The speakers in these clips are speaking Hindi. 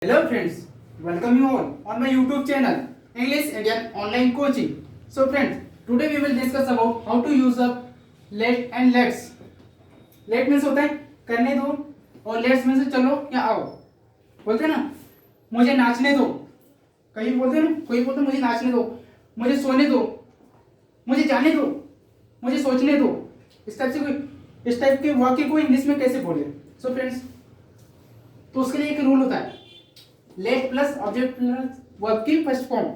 Hello friends, welcome you all on my YouTube channel English Indian Online Coaching. So friends, today we will discuss about how to use up let and let's. Let means होता है करने दो और let's means चलो या आओ. बोलते हैं ना मुझे नाचने दो. कहीं बोलते हैं ना कोई बोलते मुझे नाचने दो, मुझे सोने दो, मुझे जाने दो, मुझे सोचने दो. इस टाइप के वाक्य को इंग्लिश में कैसे बोले. सो फ्रेंड्स, तो उसके लिए एक रूल होता है let plus object plus verb की फर्स्ट फॉर्म.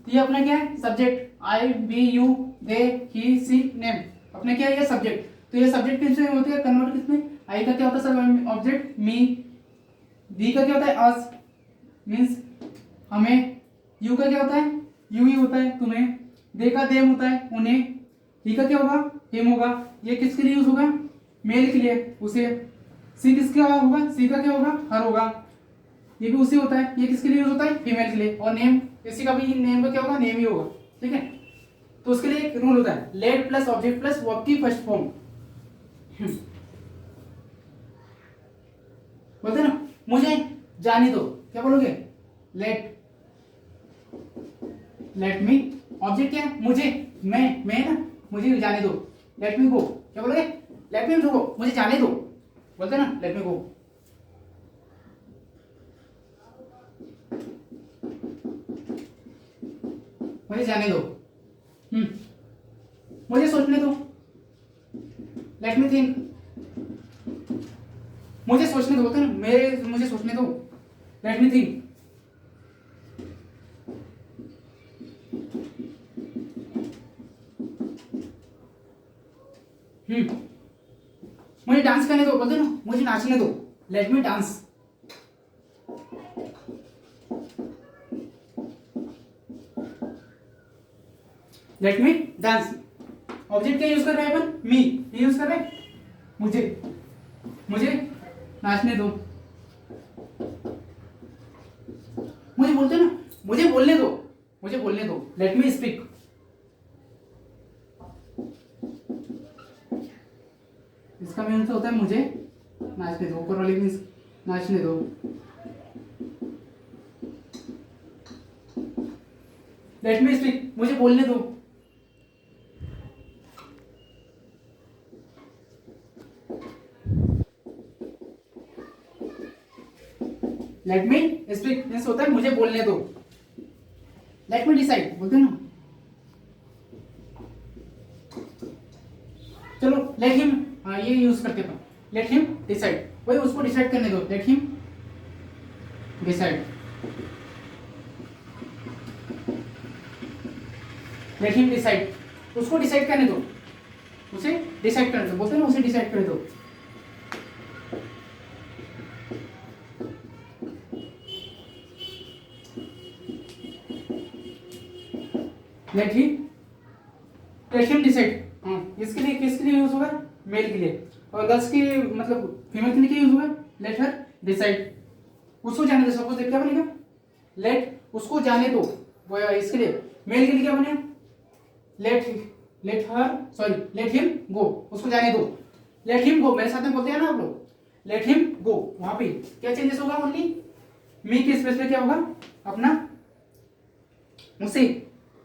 ये अपना क्या है subject. I we you they he she name अपने क्या है ये सब्जेक्ट. तो ये सब्जेक्ट किसमें होती है कन्वर्ट किसमें. आई का क्या होता है सर ऑब्जेक्ट मी. वी का क्या होता है अस मीन्स हमें. यू का क्या होता है यू ही होता है तुम्हें. दे का देम होता है उन्हें. ही का क्या होगा हिम होगा. ये किसके लिए यूज होगा मेल के लिए उसे. सी किसका होगा सी का क्या होगा हर होगा. ये भी उसी होता है. ये किसके लिए यूज होता है फीमेल के लिए. और नेम इसी का भी नेम का क्या होगा नेम ही होगा. ठीक है. तो उसके लिए एक रूल होता है let plus object plus verb की फर्स्ट फॉर्म. बोलते ना मुझे जाने दो क्या बोलोगे लेट. लेट मी ऑब्जेक्ट क्या है मुझे. मैं ना मुझे जाने दो. लेट मी गो क्या बोलोगे लेट मी गो मुझे जाने दो. बोलते ना लेट मी गो. मुझे जाने दो. मुझे सोचने दो. Let me think. मुझे सोचने दो. बोलते ना मुझे सोचने दो. Let me think. मुझे डांस करने दो. बोलते ना मुझे नाचने दो. Let me dance. Let me dance. Object क्या यूज कर रहे हैं अपन मी यूज कर रहे हैं. मुझे नाचने दो. मुझे बोलते ना मुझे बोलने दो. Let me speak. इसका मीन्स होता है मुझे नाचने दो. ऊपर वाली मीन्स नाचने दो. लेट मी स्पीक मुझे बोलने दो. लेट मी स्पीक मीन्स होता है मुझे बोलने दो. लेट मी डिसाइड बोलते हैं ना. चलो लेट हिम ये यूज करते हैं. लेट हिम डिसाइड वही उसको डिसाइड करने दो. Let him decide. Let him decide उसको डिसाइड करने दो. उसे डिसाइड करने दो. बोलते हैं ना उसे डिसाइड करने दो. Let him decide. इसके लिए किसके लिए यूज होगा मेल के लिए. और गर्ल्स की मतलब फीमेल के लिए क्या यूज होगा लेट हर डिसाइड. उसको जाने दो. सपोज क्या बनेगा लेट उसको जाने दो. वो इसके लिए मेल के लिए क्या बनेगा let her sorry let him go उसको जाने दो. लेट हिम गो मेरे साथ में बोलते हैं ना आप लोग. लेट हिम गो वहां पे क्या चेंजेस होगा ओनली मी के स्पेस पे क्या होगा अपना उसे.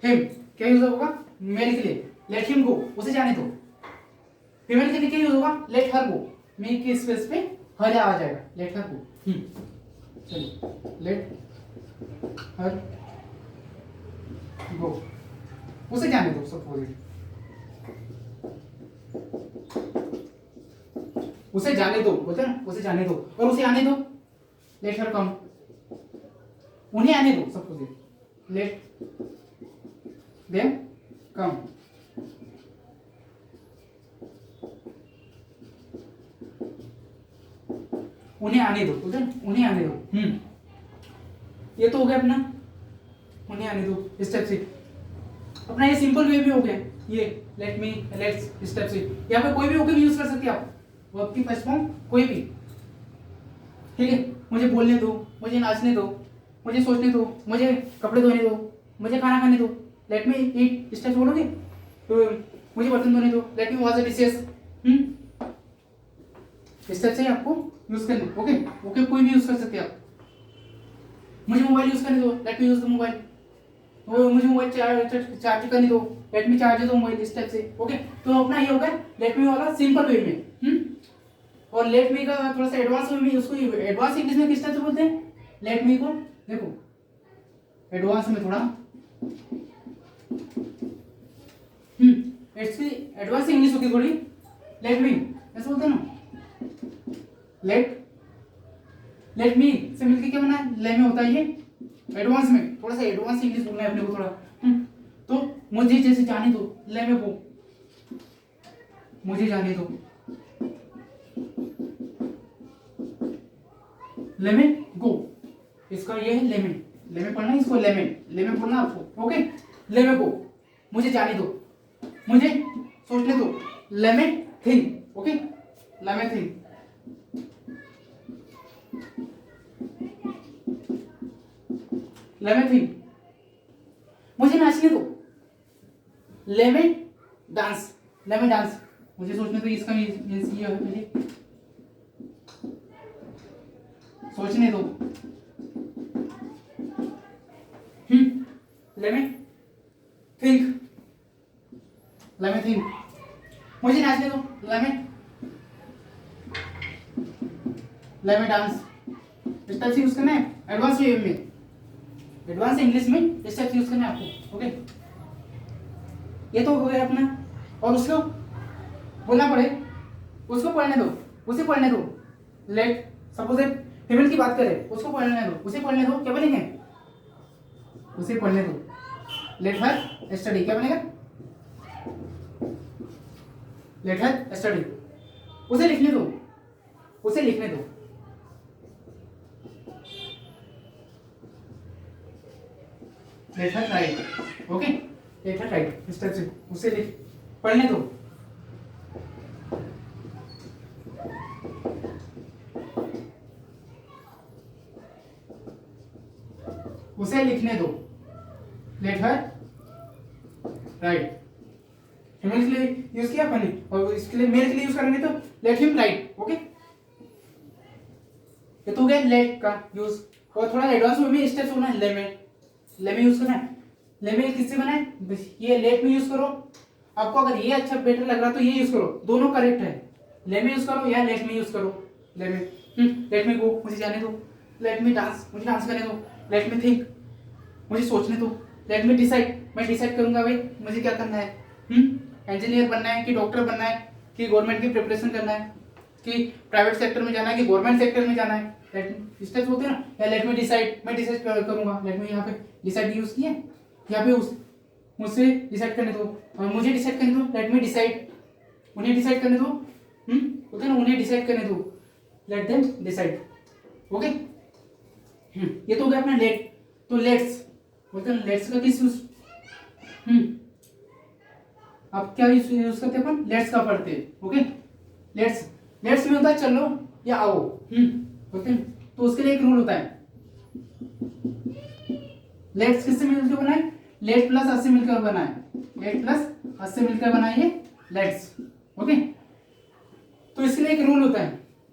हिम क्या यूज होगा मेल के लिए. लेट हिम गो उसे जाने दो. फीमेल के लिए क्या यूज होगा लेट हर गो. मी के स्पेस पे हर आ जाएगा. लेट हर गो. चलिए लेट हर गो उसे जाने दो. सपोज उसे जाने दो. बोलते हैं ना उसे जाने दो और उसे आने दो. लेट हर कम उन्हें आने दो. Suppose let them come. उन्हें आने दो. बोलते हैं उन्हें आने दो. ये तो हो गया अपना उन्हें आने दो. स्टेप से अपना ये सिंपल वे भी हो गया. ये लेट मी लेट्स स्टेप से यहाँ पे कोई भी होकर भी यूज कर सकते हैं आप. वर्ब की फर्स्ट फॉर्म कोई भी. ठीक है. मुझे बोलने दो. मुझे नाचने दो. मुझे सोचने दो. मुझे कपड़े धोने दो. मुझे खाना खाने दो. लेट मी ईट स्टेप्स बोलोगे तो मुझे बर्तन धोने दो. Let me wash the dishes. Step से आपको यूज करने, ओके ओके, कोई भी यूज कर सकते हैं आप। मुझे मोबाइल यूज करने दो, let me use the mobile. वो मुझे मोबाइल चार्ज करने दो, let me charge the mobile, इस टाइप से। ओके, तो अपना ये होगा लेट मी वाला सिंपल वे में। और लेट मी का थोड़ा सा एडवांस में भी, उसको एडवांस इंग्लिश में किस टाइप से बोलते हैं, लेट मी को देखो एडवांस में थोड़ा इसकी एडवांस इंग्लिश होगी थोड़ी, लेट मी ऐसे बोलते हैं ना। लेट मी से मिलके क्या बना है, ले में होता है ये। एडवांस में थोड़ा सा एडवांस इंग्लिश बोलना है अपने को थोड़ा। तो मुझे जैसे जाने दो, ले में वो मुझे जाने दो, ले में गो, इसका ये है ले में पढ़ना है, इसको ले में पढ़ना आपको। ओके, ले में गो, मुझे जाने दो, मुझे सोचने दो, ले में थिंक। ओके, ले में थिंक, ले में थिंक, मुझे नाचने दो, ले में डांस, मुझे सोचने दो, इसका मींस ये है, मुझे सोचने दो। ले में थिंक, मुझे नाचने दो, ले में डांस। इस टाइप से यूज करना है एडवांस वे में, एडवांस इंग्लिश में इस टाइप से यूज करना है आपको। ओके, ये तो हो गया अपना। और उसको बोलना पड़े, उसको पढ़ने दो, उसे पढ़ने दो। लेट सपोज फीमेल की बात करें, उसको पढ़ने दो, उसे पढ़ने दो, क्या बनेंगे, उसे पढ़ने दो। लेट हर स्टडी, क्या बनेगा, लेट हर स्टडी। उसे लिखने दो, उसे लिखने दो। Let her right. Okay, let her right, इस टाइप से उसे लिख पढ़ने दो। उसे लिखने दो, लेट हर राइट। फीमेल के लिए यूज किया अपने, और इसके लिए मेल के लिए यूज करेंगे तो लेट हिम राइट। ओके, ये तो हो गया लेट का यूज। और थोड़ा एडवांस में भी स्टेप्स होना है, ले में यूज करना है। ले में किससे बना है, ये लेट में यूज करो। आपको अगर ये अच्छा बेटर लग रहा है तो ये यूज करो, दोनों करेक्ट है। ले में यूज करो या लेट में यूज करो। ले में लेट में गो, मुझे जाने दो। लेट मी डांस, मुझे डांस करने दो। लेट मी थिंक, मुझे सोचने दो। लेट मी डिसाइड, मैं डिसाइड करूंगा भाई मुझे क्या करना है। इंजीनियर बनना है कि डॉक्टर बनना है कि गवर्नमेंट की प्रिपरेशन करना है कि प्राइवेट सेक्टर में जाना है कि गवर्नमेंट सेक्टर में जाना है। स्टेप्स होते हैं ना। या लेट मी डिसाइड, मैं डिसाइड करूंगा। लेट मी यहाँ पे डिसाइड यूज किया, यहाँ पे उस मुझसे डिसाइड करने दो, और मुझे डिसाइड करने दो। लेट मी डिसाइड, उन्हें डिसाइड करने दो। होते हैं ना, उन्हें डिसाइड करने दो, लेट देम डिसाइड। ओके, ये तो हो गया अपना लेट। तो लेट्स बोलते हैं, लेट्स का किस यूज, अब क्या यूज करते हैं अपन, लेट्स का पढ़ते हैं। ओके, लेट्स में होता है चलो या आओ। बोलते हैं, तो उसके लिए एक रूल होता है। लेट्स किससे मिलकर बना है, लेट प्लस अस से मिलकर बना है। लेट प्लस अस से मिलकर बना है ये लेट्स। ओके, तो इसके लिए एक रूल होता है।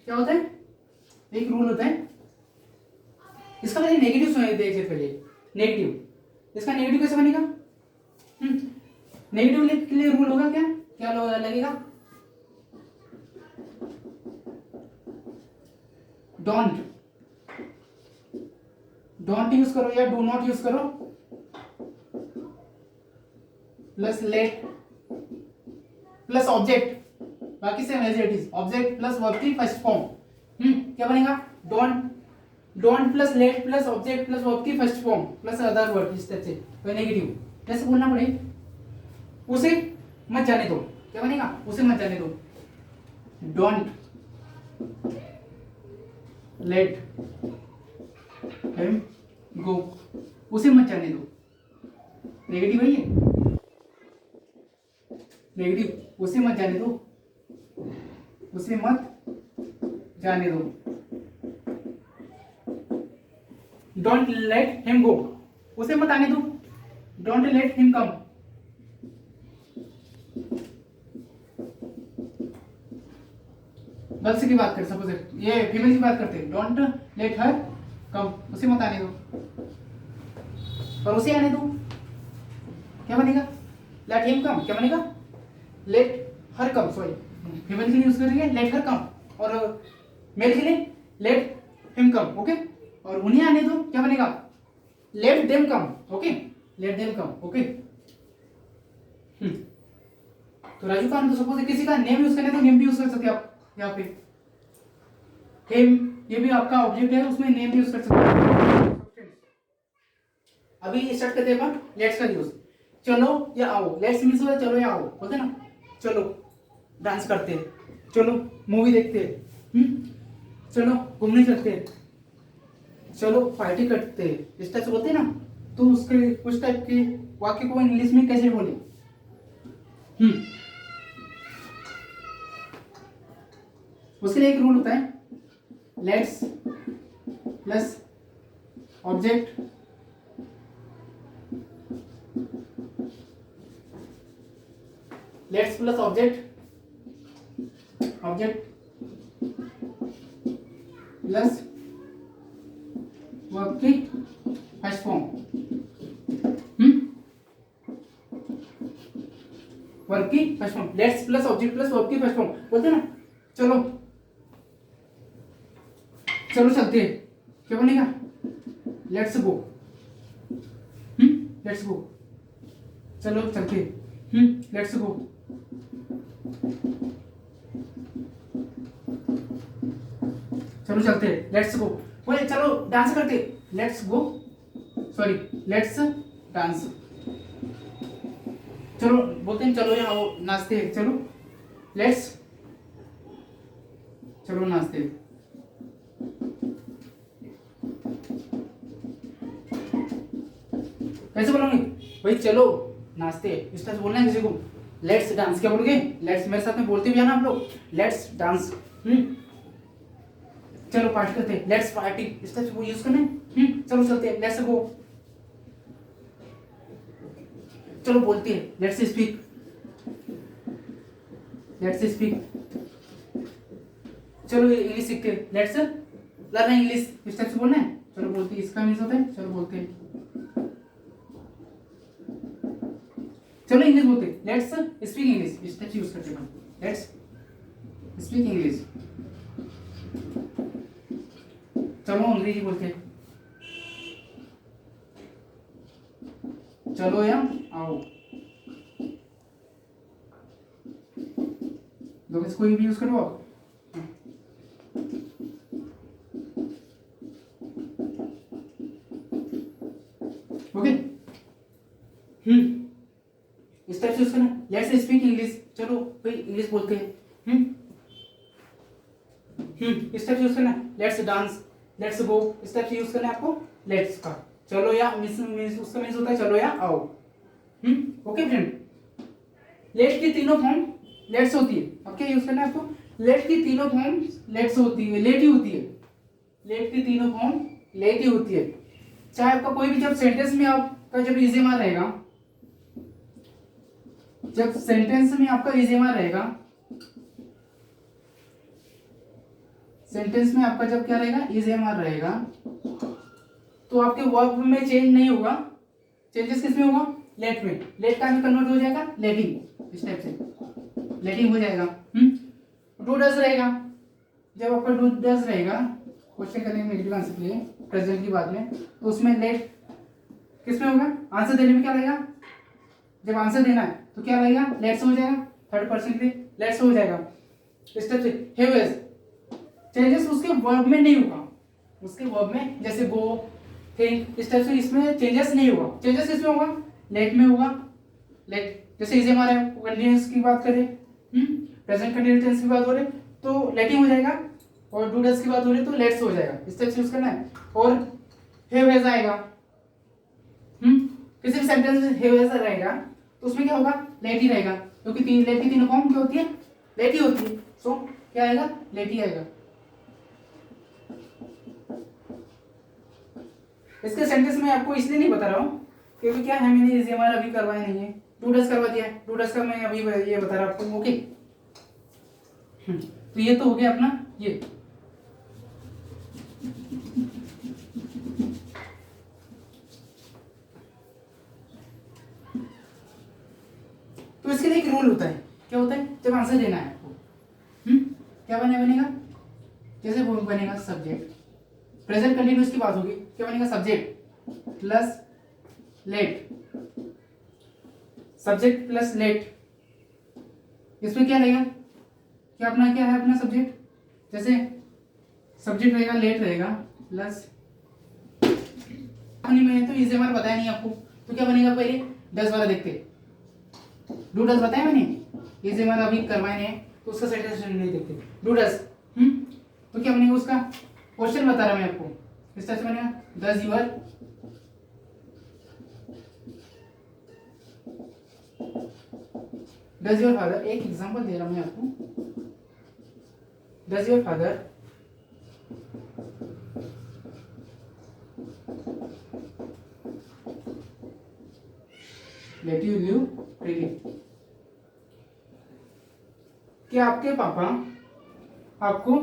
क्या होता है, एक रूल होता है। इसका पहले नेगेटिव देखिए, पहले नेगेटिव। इसका नेगेटिव कैसे बनेगा, नेगेटिव के लिए रूल होगा क्या, क्या लगेगा, डोंट यूज करो या डू नॉट यूज करो, प्लस लेट प्लस ऑब्जेक्ट, बाकी same as it is, object plus verb की फर्स्ट फॉर्म। क्या बनेगा, don't plus let plus object plus verb की first form plus other word, इस तरह से। तो नेगेटिव जैसे बोलना पड़े, उसे मत जाने दो। क्या बनेगा, उसे मत जाने दो। डोंट लेट हिम गो, उसे मत जाने दो। नेगेटिव है ये, नेगेटिव, उसे मत जाने दो, उसे मत जाने दो। डोंट लेट हिम गो, उसे मत आने दो। Don't let him come, girls की बात करें, सपोज ये फीमेल की बात करते हैं, डोंट लेट हर कम, उसे मत आने दो, और उसे आने दो, क्या बनेगा? लेट हिम कम, क्या बनेगा? लेट हर कम, सॉरी फीमेल के लिए यूज करेंगे लेट हर कम, और मेल के लिए लेट हिम कम, ओके। और उन्हें आने दो, क्या बनेगा? Let them come, okay, let them come, okay. तो राजू का तो सपोज किसी का नेम यूज करना है तो नेम भी यूज कर सकते हैं आप यहाँ पे। हिम ये भी आपका ऑब्जेक्ट है, उसमें नेम भी यूज कर सकते हैं। अभी स्टार्ट करते हैं अपन लेट्स का यूज। चलो या आओ, लेट्स मींस होता है चलो या आओ, बोलते हैं ना, चलो डांस करते हैं, चलो मूवी देखते हैं, चलो घूमने चलते हैं, चलो पार्टी करते हैं, इस टाइप से बोलते हैं ना। तो उसके उस टाइप के वाक्य को इंग्लिश में कैसे बोले? उसके लिए एक रूल होता है, let's plus object let's plus object plus verb की फर्स्ट फॉर्म, वर्ब की first form, let's plus object plus verb की फर्स्ट फॉर्म, बोलते हैं ना, चलो चलो चलते हैं, क्या बनेगा? लेट्स गो, लेट्स गो, चलो चलते हैं, लेट्स गो, चलो चलते हैं, लेट्स गो, बोले चलो डांस करते, let's go, sorry let's dance, चलो बोलते हैं चलो यहाँ नाचते हैं, चलो लेट्स, चलो नाचते हैं। कैसे बोलोगे भाई? चलो नाचते हैं, इस तरह से बोलना है किसी को। लेट्स डांस, क्या बोलोगे? लेट्स, मेरे साथ में बोलते भी है ना आप लोग, लेट्स डांस, चलो पार्टी करते हैं, लेट्स पार्टी, इस तरह से वो यूज करना है। चलो चलते हैं, लेट्स गो, चलो बोलते हैं, लेट्स स्पीक, लेट्स स्पीक, चलो इंग्लिश सीखते हैं, लेट्स लर्न इंग्लिश, इस टाइप से बोलना है। चलो बोलते हैं, इसका मीन्स होता है चलो बोलते हैं, चलो इंग्लिश बोलते हैं, लेट्स स्पीक इंग्लिश, इस टाइप से यूज करते हैं, लेट्स स्पीक इंग्लिश, चलो अंग्रेजी बोलते हैं, चलो या आओ, लोग इसको भी यूज करो आप। ओके, इस टाइप से यूज करना, लेट्स स्पीक इंग्लिश, चलो भाई इंग्लिश बोलते हैं, इस टाइप से यूज करना, लेट्स डांस, लेट्स गो, इस टाइप से यूज करना है आपको लेट्स का। चलो या मींस उसका मींस होता है चलो या आओ। ओके फ्रेंड, लेट की तीनों फॉर्म लेट्स होती है। अब क्या यूज करना है आपको? लेट की तीनों फॉर्म लेट्स होती है, लेट ही होती है, लेट की तीनों फॉर्म लेट ही होती है। चाहे आपका कोई भी जब सेंटेंस में आपका जब इजेमा रहेगा, जब सेंटेंस में आपका इजेमा रहेगा, सेंटेंस में आपका जब क्या रहेगा इजेमा रहेगा, तो आपके वर्ब में चेंज नहीं होगा, चेंजेस किस में होगा? लेट में। लेट का कन्वर्ट हो जाएगा लेटिंग, इस टाइप से लेटिंग हो जाएगा। डू डज रहेगा, जब आपका डू डज रहेगा क्वेश्चन करने में नेगेटिव आंसर के लिए प्रेजेंट की बात में, तो उसमें लेट किस में होगा? आंसर देने में क्या रहेगा? जब आंसर देना है तो क्या रहेगा? लेट्स हो जाएगा, थर्ड पर्सन के लिए लेट्स हो जाएगा। इस टाइप से हैव हैज, चेंजेस उसके वर्ब में नहीं होगा, उसके वर्ब में जैसे गो, थिंक, इस टाइप से इसमें चेंजेस नहीं होगा। चेंजेस किसमें होगा? लेट में होगा। लेट जैसे इसे हमारे कंटीन्यूअस की बात करें, प्रेजेंट कंटीन्यूअस टेंस की बात हो रही तो लेटिंग हो जाएगा, और डू डज की बात हो रही तो लेट्स हो जाएगा। इस टाइप से यूज करना है। और हैव हैज आएगा, किसी भी सेंटेंस में हैव हैज रहेगा तो उसमें क्या होगा? लेट ही रहेगा, क्योंकि लेट की तीनों फॉर्म क्या होती है? लेट ही होती है। सो क्या आएगा? लेट ही आएगा। इसके सेंटेंस में आपको इसलिए नहीं बता रहा हूँ क्योंकि क्या है, मैंने इसे हमारा अभी करवाया नहीं है, डू डज करवा दिया है, डू डज का मैं अभी ये बता रहा हूँ आपको। ओके, तो ये तो हो गया अपना ये। तो इसके लिए एक रूल होता है, क्या होता है, जब आंसर देना है आपको, क्या बनेगा, जैसे वो बनेगा सब्जेक्ट, प्रेजेंट कंटिन्यूअस की बात होगी, क्या बनेगा, subject plus let, subject plus let. इसमें क्या रहेगा, क्या अपना क्या है अपना सब्जेक्ट, जैसे सब्जेक्ट रहेगा लेट रहेगा प्लस, में तो इसे हमारा बताया नहीं आपको, तो क्या बनेगा, पहले 10 वाला देखते, डू डस बताया मैंने, इसे हमारा अभी करवाए नहीं है, तो उसका सेंटेंस नहीं देखते, डू डस। तो क्या बनेगा, उसका क्वेश्चन बता रहा मैं आपको, इस तरह से बनेगा, डज योर फादर, एक एग्जांपल दे रहा हूं मैं आपको, does your father let you live freely, क्या आपके पापा आपको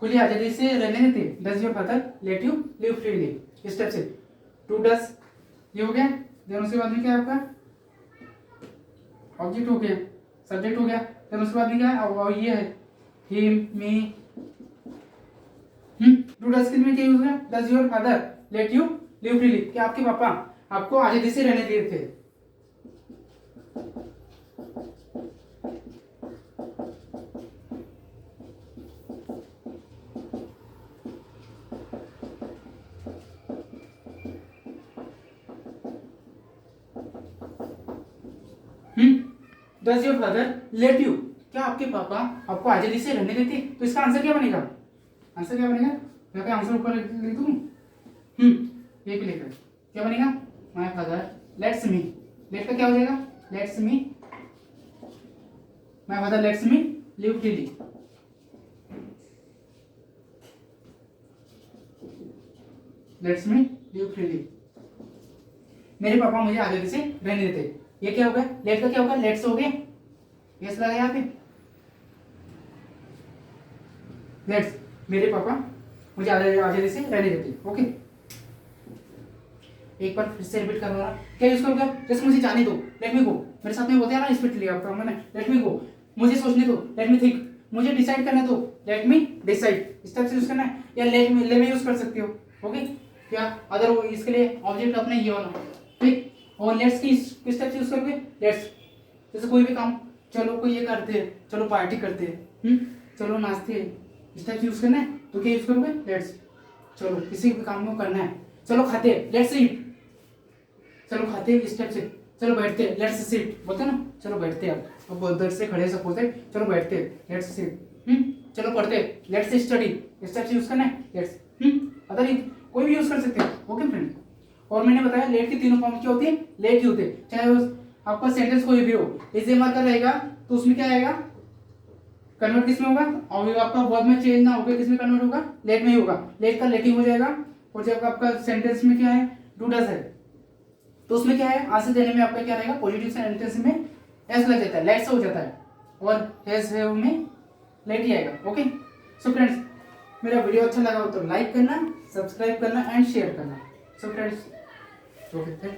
खुली आजादी से रहने देते, does your father let you live freely, इस स्टेप से टू डज ये हो गया, देन उसके बाद में क्या है आपका ऑब्जेक्ट हो गया, सब्जेक्ट हो गया, देन उसके बाद में क्या है, और ये है हिम मी, टू डज के लिए क्या यूज है, does your father let you live freely, क्या आपके पापा आपको आजादी से रहने देते थे। Does your father let you, क्या आपके पापा आपको आजादी से रहने देते, तो इसका आंसर क्या बनेगा, आंसर क्या बनेगा, मैं क्या आंसर ऊपर लिख दूं, ये भी लिखा, क्या बनेगा, my father lets me, let का क्या हो जाएगा, lets me, my father lets me live freely, lets me live freely, मेरे पापा मुझे आजादी से रहने देते, ये क्या होगा, लेट का क्या होगा, लेट्स हो गया, यस लगा यहाँ पे, लेट्स, मेरे पापा मुझे आजादी से रहने देते, ओके। एक बार फिर से रिपीट करवा रहा, क्या यूज करूंगा, जैसे मुझे जाने दो, लेट मी गो, मेरे साथ में बोलते हैं ना स्पीड लिया आपका मैंने, लेट मी गो, मुझे सोचने दो, लेट मी थिंक, मुझे डिसाइड करने दो, लेट मी डिसाइड, इस टाइप से यूज करना है, या लेट मी यूज कर सकते हो, ओके। क्या अदर इसके लिए ऑब्जेक्ट अपना ये वाला, ठीक, और लेट्स की किस टाइप से यूज करोगे, लेट्स, जैसे कोई भी काम, चलो कोई ये करते हैं, चलो पार्टी करते हैं, चलो नाचते हैं, इस टाइप से यूज करना है, तो क्या यूज करोगे, लेट्स, चलो किसी भी काम को करना है, चलो खाते हैं, लेट्स ईट, चलो खाते हैं इस टाइप से, चलो बैठते हैं, लेट्स सिट, बोलते हैं ना, चलो बैठते हैं, अब उधर से खड़े सब बोलते हैं, चलो बैठते हैं, लेट्स सिट, चलो पढ़ते हैं, लेट्स स्टडी, इस टाइप से यूज करना है, लेट्स, अदर कोई भी यूज कर सकते हो, ओके फ्रेंड। और मैंने बताया लेट की तीनों फॉर्म क्या होती है, लेट ही होते हैं, चाहे आपका सेंटेंस कोई भी हो, इज मार्कर रहेगा तो उसमें क्या आएगा, कन्वर्ट किस में होगा, और आपका वर्ब में चेंज ना होगा, किस में कन्वर्ट होगा, लेट में ही होगा, लेट का लेट ही हो जाएगा, और जब आपका सेंटेंस में क्या है, डू डज है, तो उसमें क्या है, आंसर देने में आपका क्या रहेगा, पॉजिटिव सेंटेंस में एस लग जाता है, लेट्स हो जाता है, और हैज है में लेट ही आएगा, ओके। सो फ्रेंड्स, मेरा वीडियो अच्छा लगा हो तो लाइक करना, सब्सक्राइब करना एंड शेयर करना। So friends, okay, thank you.